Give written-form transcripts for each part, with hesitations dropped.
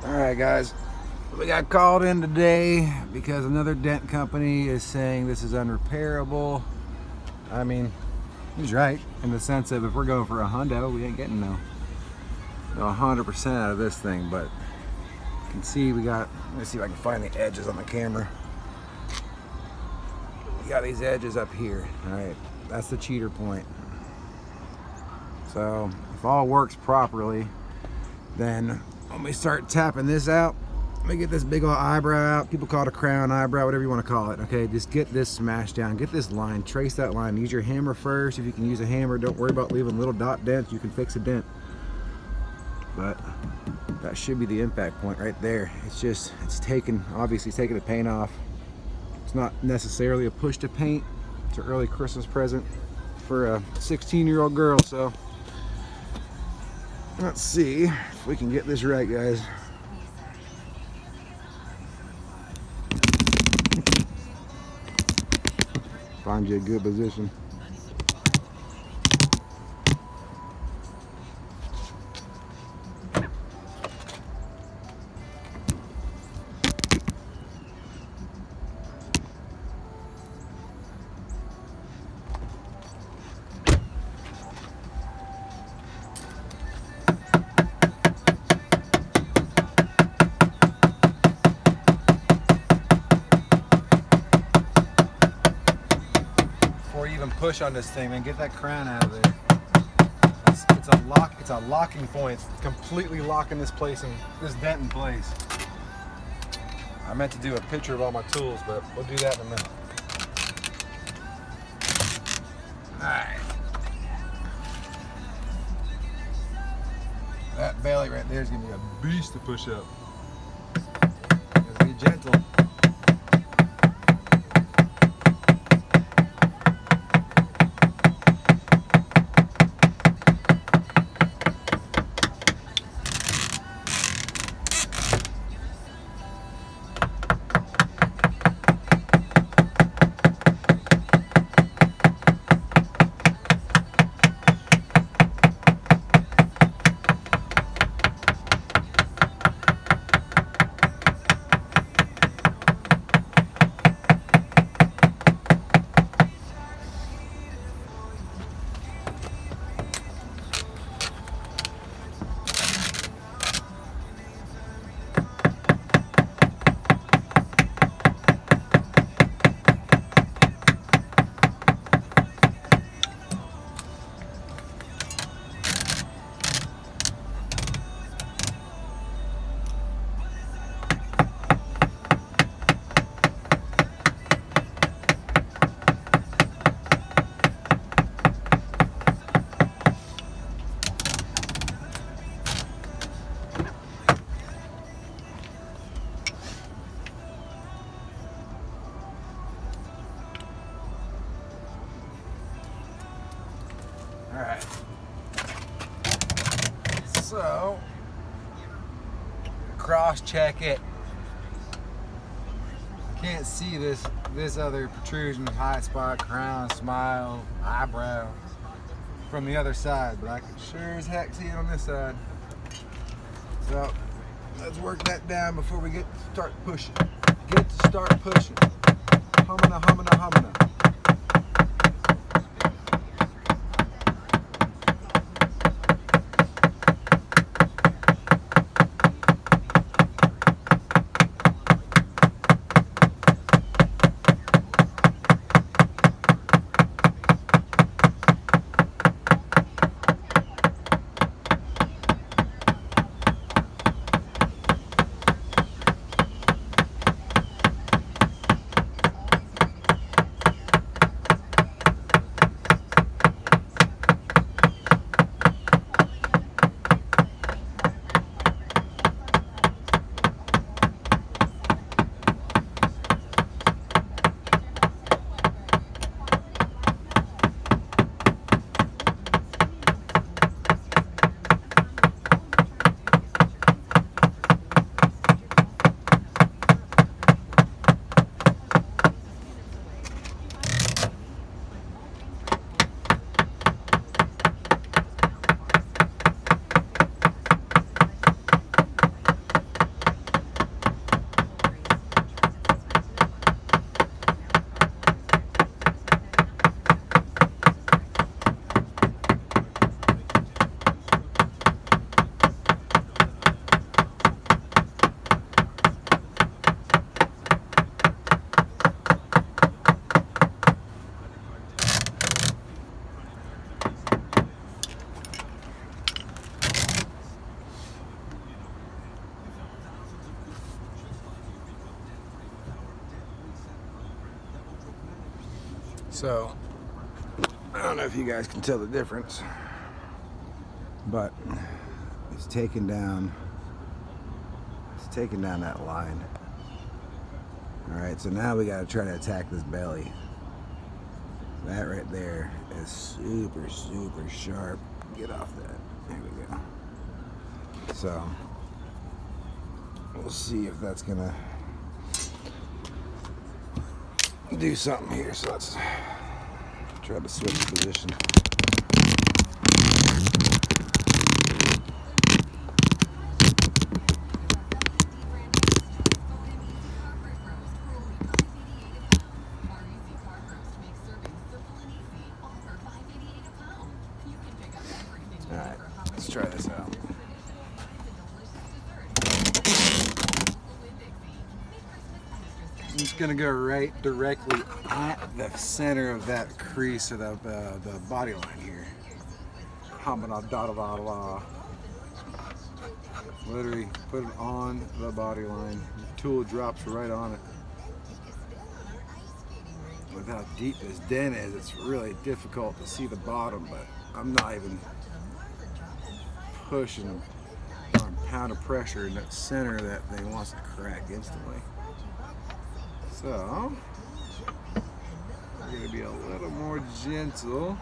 Alright guys, we got called in today because another dent company is saying this is unrepairable. I mean, he's right in the sense of if we're going for a hundo, we ain't getting no 100% out of this thing, but you can see we got, let me see if I can find the edges on the camera. We got these edges up here. Alright, that's the cheater point. So if all works properly, then when we start tapping this out, let me get this big old eyebrow out. People call it a crown, eyebrow, whatever you want to call it. Okay, just get this smashed down. Get this line, trace that line. Use your hammer first. If you can use a hammer, don't worry about leaving little dot dents. You can fix a dent. But that should be the impact point right there. It's just, it's taking, obviously it's taking the paint off. It's not necessarily a push to paint. It's an early Christmas present for a 16-year-old girl, so let's see if we can get this right, guys. Find you a good position. Even push on this thing, man. Get that crown out of there. It's a locking point. It's completely locking this dent in place. I meant to do a picture of all my tools, but we'll do that in a minute. Alright. That belly right there is gonna be a beast to push up. Gotta be gentle. Alright, so cross check it. I can't see this other protrusion, high spot, crown, smile, eyebrow from the other side, but I can sure as heck see it on this side. So let's work that down before we start pushing. Get to start pushing. Humana, humana, humana. So I don't know if you guys can tell the difference, but it's taking down that line. All right, so now we got to try to attack this belly. That right there is super, super sharp. Get off that. There we go. So we'll see if that's gonna do something here. So let's try to switch position. Alright, let's try this out. I'm just gonna go right directly at the center of that crease of the body line here. Literally put it on the body line. The tool drops right on it. With how deep this dent is, it's really difficult to see the bottom, but I'm not even pushing on a pound of pressure in that center of that thing wants to crack instantly. So we're going to be a little more gentle.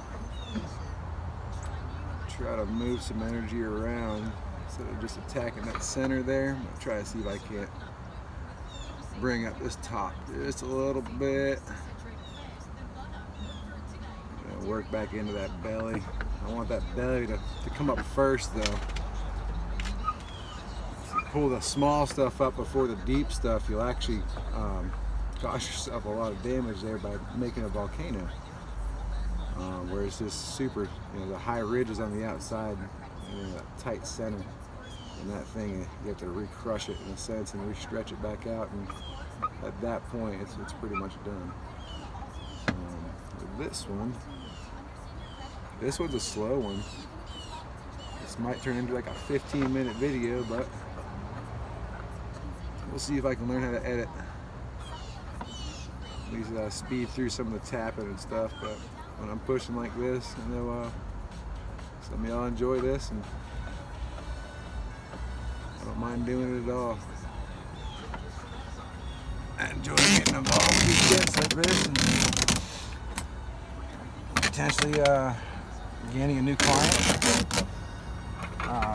Try to move some energy around instead of just attacking that center there. I'm going to try to see if I can't bring up this top just a little bit. Work back into that belly. I want that belly to come up first though. If you pull the small stuff up before the deep stuff, you'll actually cause yourself a lot of damage there by making a volcano. Where it's just super, the high ridges on the outside and that tight center. And that thing, you have to re-crush it in a sense and re-stretch it back out. And at that point, it's pretty much done. With this one's a slow one. This might turn into like a 15-minute video, but we'll see if I can learn how to edit. At least speed through some of the tapping and stuff, but when I'm pushing like this, some of y'all enjoy this, and I don't mind doing it at all. I enjoy getting involved with these dents like this and potentially gaining a new client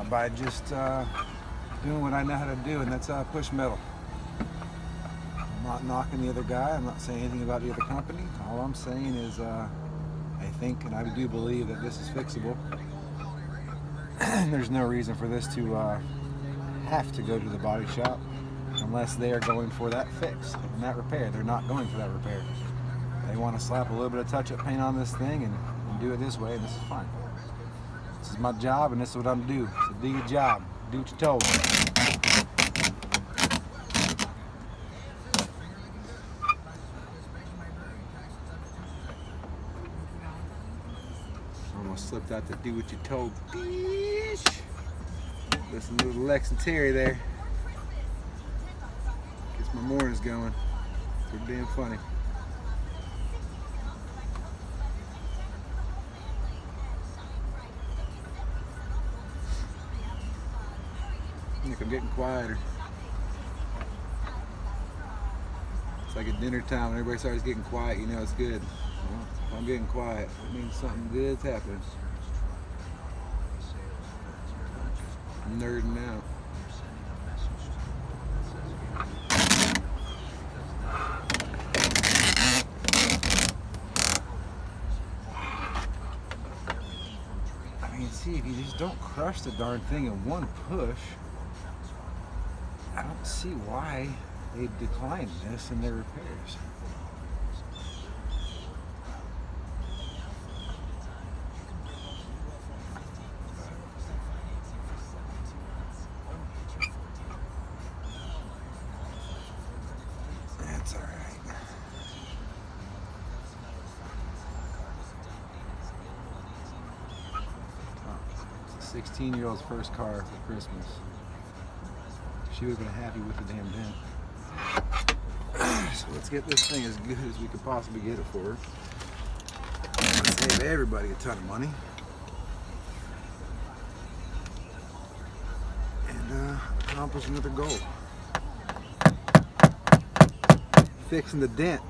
by just doing what I know how to do, and that's push metal. I'm not knocking the other guy. I'm not saying anything about the other company. All I'm saying is I think and I do believe that this is fixable. There's no reason for this to have to go to the body shop unless they are going for that fix and that repair. They're not going for that repair. They want to slap a little bit of touch-up paint on this thing and do it this way, and this is fine. This is my job, and this is what I'm doing. So do your job. Do what you're told. Almost slipped out the do what you're told. Listen to little Lex and Terry there. Gets my mornings going. Pretty damn funny. I think I'm getting quieter. It's like at dinner time when everybody starts getting quiet, you know it's good. Well, if I'm getting quiet, it means something good's happening. I'm nerding out. I mean, see, if you just don't crush the darn thing in one push, I don't see why they declined this in their repairs. That's all right. 16-year-old's first car for Christmas. She would have been happy with the damn dent. So let's get this thing as good as we could possibly get it for her. Save everybody a ton of money. And accomplish another goal. Fixing the dent.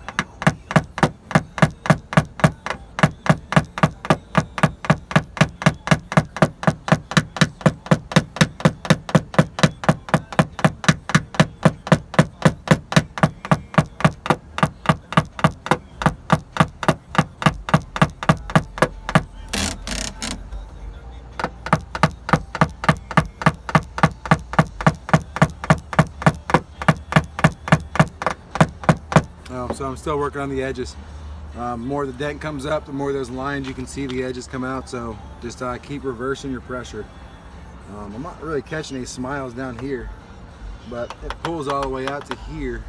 So I'm still working on the edges. More the dent comes up, the more those lines you can see the edges come out. So just keep reversing your pressure. I'm not really catching any smiles down here, but it pulls all the way out to here.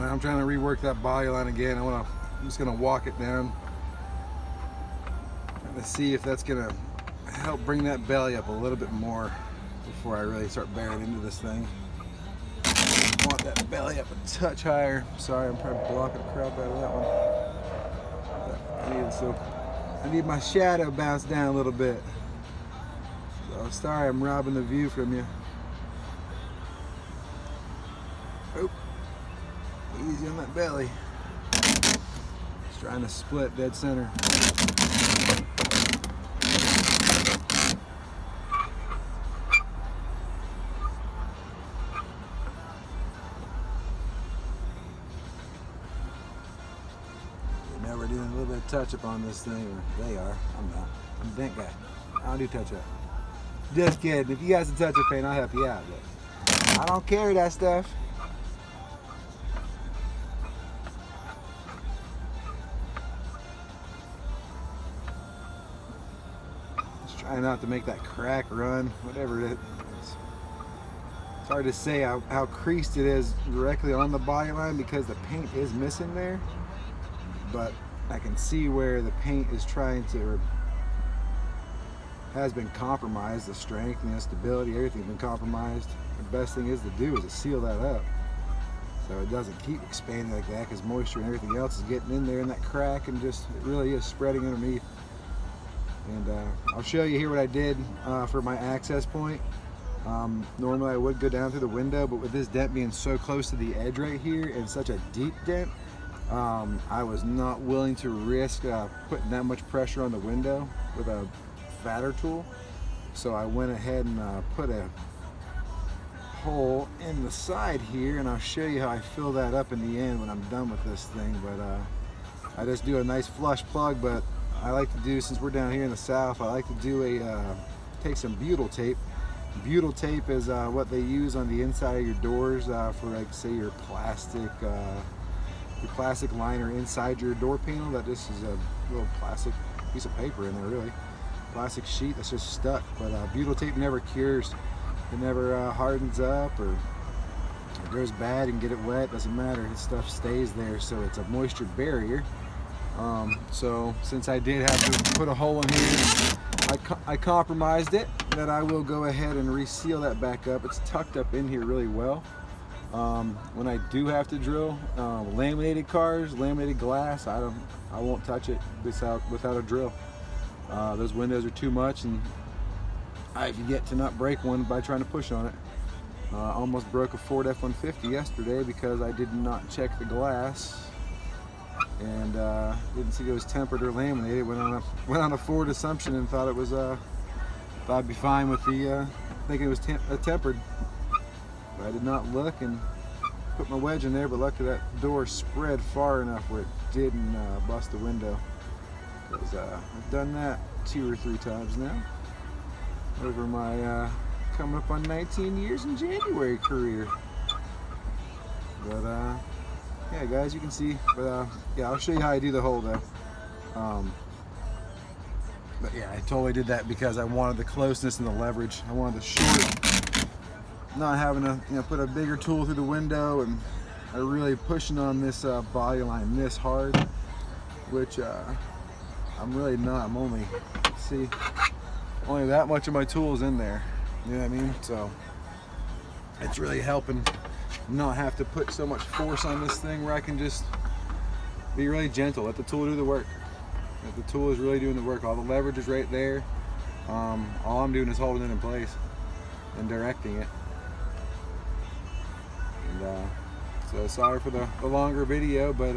I'm trying to rework that body line again. I'm just gonna walk it down and see if that's gonna help bring that belly up a little bit more before I really start bearing into this thing. I want that belly up a touch higher. Sorry, I'm probably blocking the crap out of that one. I need my shadow bounced down a little bit. So sorry, I'm robbing the view from you. Oh. Easy on that belly. Just trying to split dead center. Now we're doing a little bit of touch up on this thing, or they are. I'm not. I'm a Dent guy. I don't do touch up. Just kidding. If you got some touch up paint, I'll help you out. But I don't carry that stuff. Trying not to make that crack run, whatever it is. It's hard to say how creased it is directly on the body line because the paint is missing there, but I can see where the paint is trying to, or has been compromised. The strength and the stability, everything's been compromised. The best thing is to do is to seal that up so it doesn't keep expanding like that, because moisture and everything else is getting in there in that crack and just it really is spreading underneath. And I'll show you here what I did for my access point. Normally I would go down through the window, but with this dent being so close to the edge right here and such a deep dent, I was not willing to risk putting that much pressure on the window with a fatter tool. So I went ahead and put a hole in the side here, and I'll show you how I fill that up in the end when I'm done with this thing. But I just do a nice flush plug, but I like to do, since we're down here in the south, I like to do take some butyl tape. Butyl tape is what they use on the inside of your doors for, like, say, your plastic liner inside your door panel. That just is a little plastic piece of paper in there, really. Plastic sheet that's just stuck. But butyl tape never cures. It never hardens up or it goes bad and get it wet. Doesn't matter. This stuff stays there, so it's a moisture barrier. So since I did have to put a hole in here, I compromised it that I will go ahead and reseal that back up. It's tucked up in here really well. When I do have to drill laminated cars, laminated glass, I won't touch it without a drill. Those windows are too much, and I've yet to not break one by trying to push on it. Almost broke a Ford F-150 yesterday because I did not check the glass and didn't see it was tempered or laminated. Went on a Ford assumption and thought I'd be fine with the thinking it was tempered. But I did not look and put my wedge in there, but luckily that door spread far enough where it didn't bust the window. Because I've done that 2 or 3 times now over my coming up on 19 years in January career. But yeah, guys, you can see. But yeah, I'll show you how I do the hole though. But yeah, I totally did that because I wanted the closeness and the leverage. I wanted the short, not having to put a bigger tool through the window, and I really pushing on this body line this hard, which I'm really not. I'm only that much of my tools in there. You know what I mean? So it's really helping not have to put so much force on this thing, where I can just be really gentle, let the tool do the work. If the tool is really doing the work, all the leverage is right there. All I'm doing is holding it in place and directing it. And so sorry for the longer video, but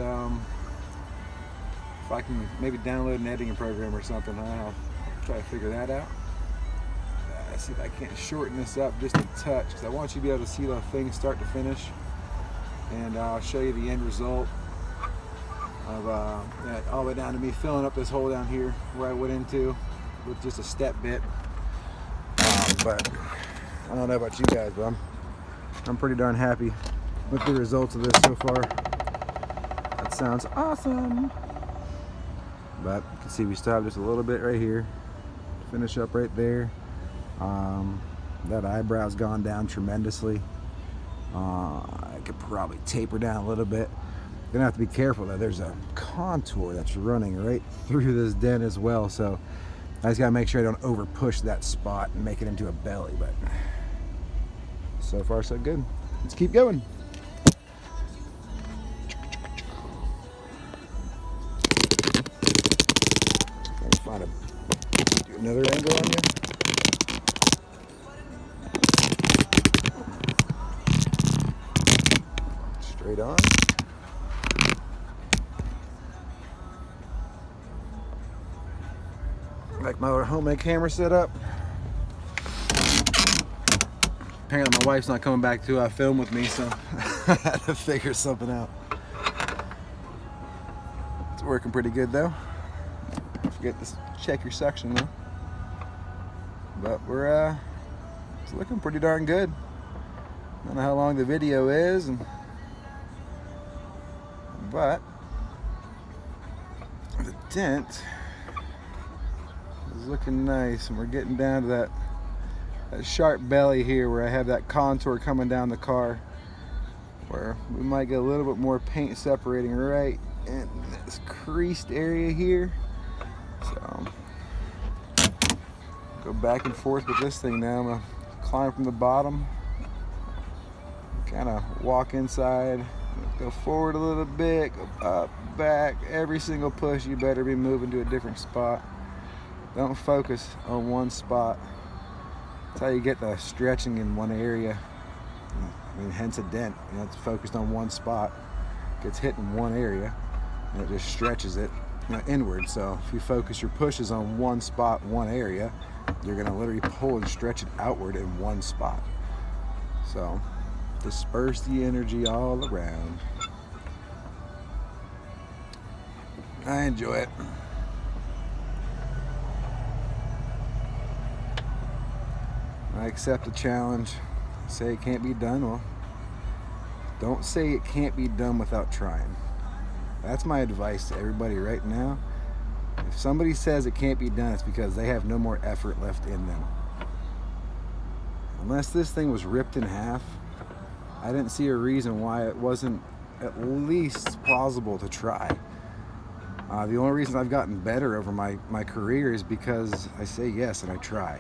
if I can maybe download an editing program or something, I'll try to figure that out. See if I can't shorten this up just a touch, because I want you to be able to see the thing start to finish, and I'll show you the end result of all the way down to me filling up this hole down here where I went into with just a step bit. But I don't know about you guys, but I'm pretty darn happy with the results of this so far. That sounds awesome. But you can see we still have just a little bit right here. Finish up right there. That eyebrow's gone down tremendously. I could probably taper down a little bit. Gonna have to be careful though. There's a contour that's running right through this dent as well, so I just gotta make sure I don't over push that spot and make it into a belly. But so far so good. Let's keep going. Find do another angle on you. Straight on. Like my homemade camera setup. Apparently my wife's not coming back to film with me, so I had to figure something out. It's working pretty good though. Don't forget to check your suction though. But we're it's looking pretty darn good. I don't know how long the video is, but the dent is looking nice, and we're getting down to that sharp belly here where I have that contour coming down the car, where we might get a little bit more paint separating right in this creased area here. So go back and forth with this thing now. I'm gonna climb from the bottom, kind of walk inside, go forward a little bit, go up, back. Every single push you better be moving to a different spot. Don't focus on one spot. That's how you get the stretching in one area. I mean, hence a dent. You know, it's focused on one spot, gets hit in one area, and it just stretches it, inward. So if you focus your pushes on one spot, one area, you're gonna literally pull and stretch it outward in one spot. So disperse the energy all around. I enjoy it. I accept the challenge. Say it can't be done. Well, don't say it can't be done without trying. That's my advice to everybody right now. If somebody says it can't be done, it's because they have no more effort left in them. Unless this thing was ripped in half, I didn't see a reason why it wasn't at least plausible to try. The only reason I've gotten better over my career is because I say yes and I try.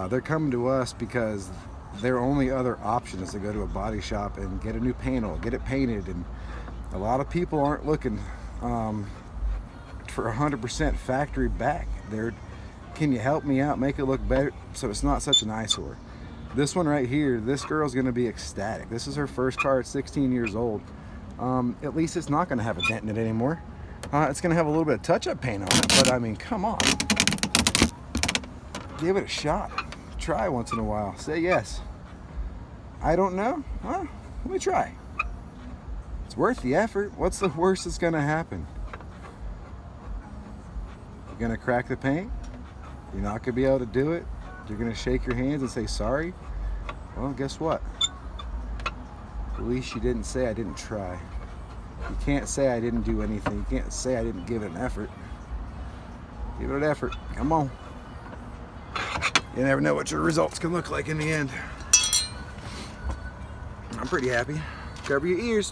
They're coming to us because their only other option is to go to a body shop and get a new panel, get it painted, and a lot of people aren't looking for 100% factory back. Can you help me out, make it look better so it's not such an eyesore? This one right here, this girl's gonna be ecstatic. This is her first car at 16 years old. At least it's not gonna have a dent in it anymore. It's gonna have a little bit of touch-up paint on it, but I mean, come on. Give it a shot. Try once in a while. Say yes. I don't know? Well, let me try. It's worth the effort. What's the worst that's gonna happen? You're gonna crack the paint? You're not gonna be able to do it? You're gonna shake your hands and say sorry? Well, guess what? At least you didn't say I didn't try. You can't say I didn't do anything. You can't say I didn't give it an effort. Give it an effort. Come on. You never know what your results can look like in the end. I'm pretty happy. Cover your ears.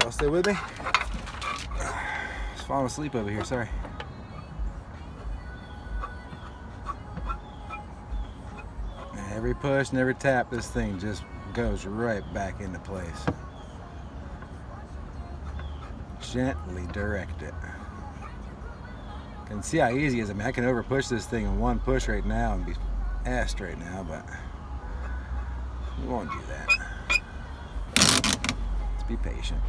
Y'all stay with me? Just falling asleep over here, sorry. Every push and every tap, this thing just goes right back into place. Gently direct it. Can see how easy it is. I mean, I can over push this thing in one push right now and be assed right now, but we won't do that. Let's be patient.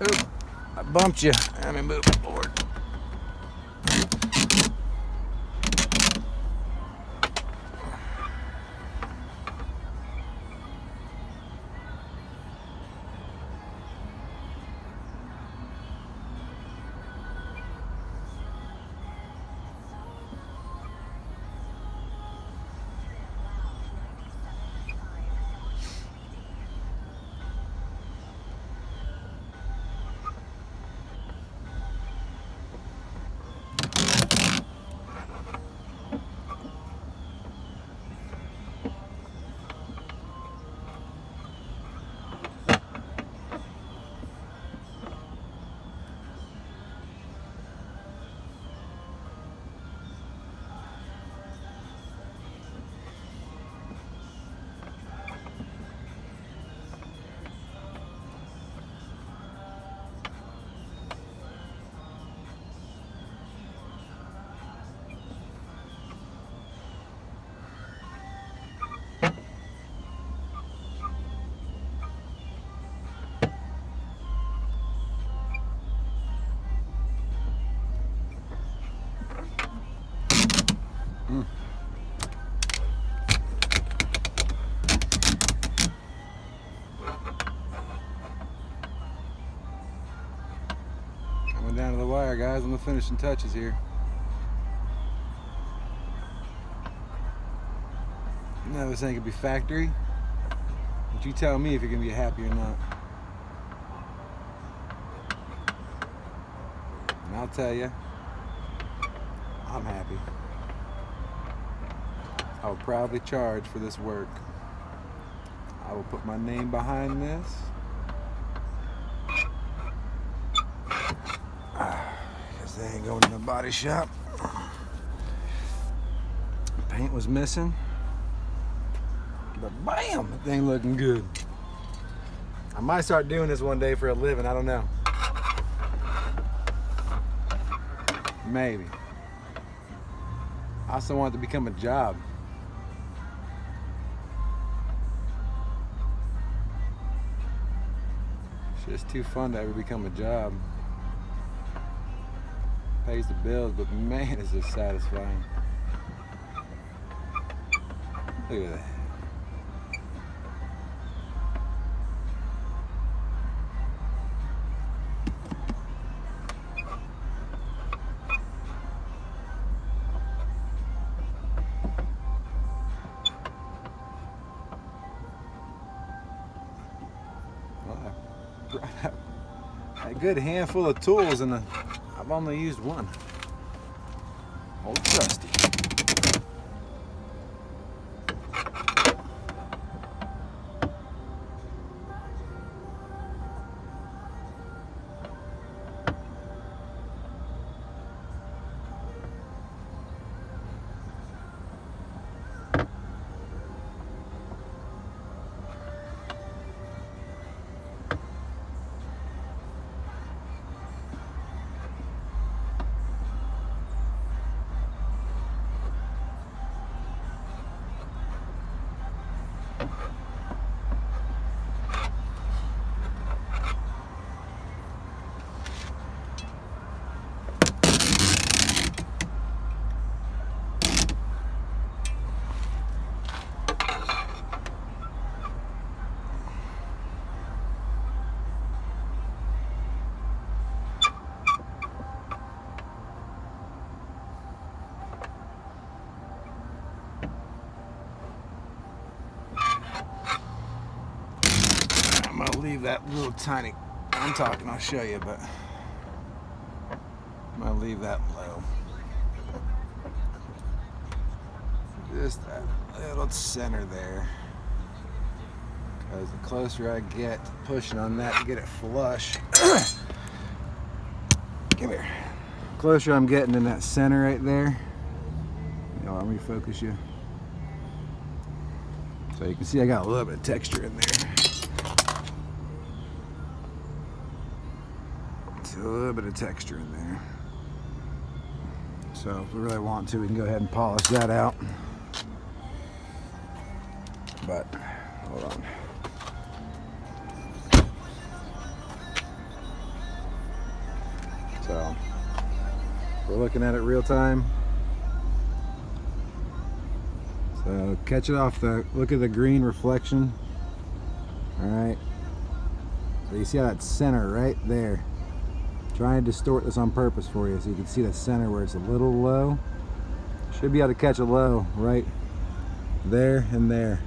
Oop, I bumped you. Let me move forward. Coming down to the wire, guys, on the finishing touches here. Now this ain't gonna be factory, but you tell me if you're gonna be happy or not. I'll tell you, I'm happy. I will proudly charge for this work. I will put my name behind this. Because they ain't going to the body shop. Paint was missing. But bam, that thing looking good. I might start doing this one day for a living, I don't know. Maybe. I also want it to become a job. It's just too fun to ever become a job. Pays the bills, but man, is it satisfying. Look at that. A good handful of tools, and I've only used one. Old trusty. I'm gonna leave that little tiny, I'm talking, I'll show you, but I'm gonna leave that low. Just that little center there. Because the closer I get to pushing on that to get it flush, come here. The closer I'm getting in that center right there, let me focus you. So you can see I got a little bit of texture in there. A little bit of texture in there. So if we really want to, we can go ahead and polish that out. But hold on. So we're looking at it real time. So catch it off the, look at the green reflection. All right. So you see how that center right there. Trying to distort this on purpose for you so you can see the center where it's a little low. Should be able to catch a low right there and there.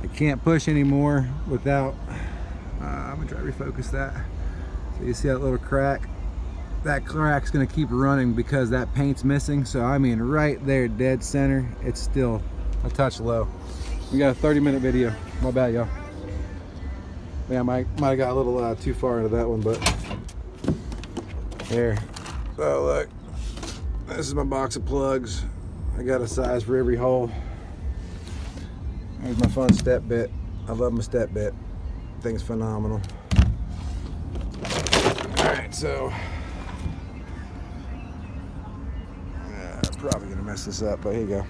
I can't push anymore without, I'm gonna try to refocus that. So you see that little crack? That crack's gonna keep running because that paint's missing. So I mean right there, dead center, it's still a touch low. We got a 30-minute video. My bad, y'all. Yeah, I might have got a little too far into that one, but here. So look, this is my box of plugs. I got a size for every hole. Here's my fun step bit. I love my step bit. Thing's phenomenal. Alright, so I'm probably gonna mess this up, but here you go.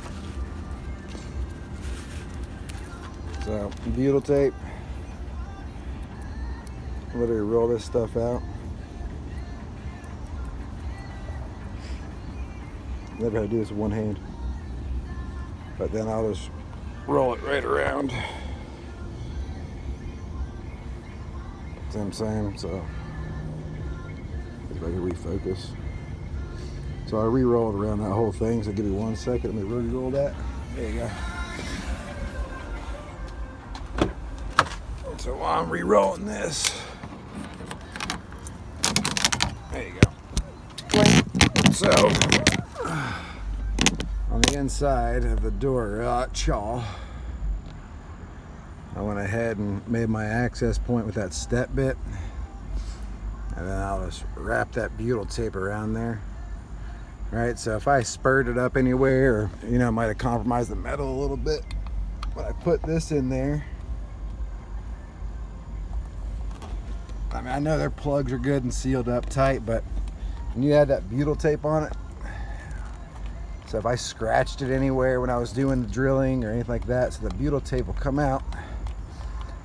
So butyl tape. Literally roll this stuff out. Never had to do this with one hand, but then I'll just roll it right around. See what I'm saying? So if I can refocus. So I re-rolled around that whole thing. So give me 1 second. Let me re-roll that. There you go. So while I'm re-rolling this, there you go. So on the inside of the door chaw, I went ahead and made my access point with that step bit, and then I'll just wrap that butyl tape around there. Right, so if I spurred it up anywhere, or you know, might have compromised the metal a little bit, when I put this in there, I mean, I know their plugs are good and sealed up tight, but when you add that butyl tape on it, so if I scratched it anywhere when I was doing the drilling or anything like that, so the butyl tape will come out,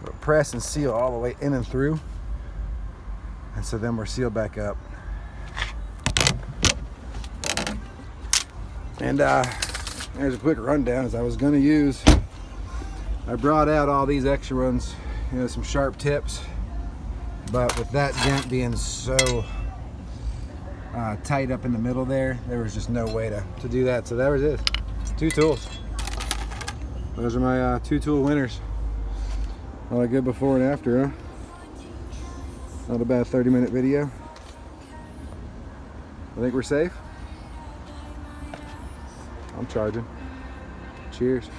it'll press and seal all the way in and through, and so then we're sealed back up. And there's a quick rundown. As I was going to use, I brought out all these extra ones, you know, some sharp tips, but with that dent being so tight up in the middle there was just no way to do that. So there it is, 2 tools. Those are my 2 tool winners. All a good before and after, huh? Not a bad 30-minute video. I think we're safe. I'm charging. Cheers.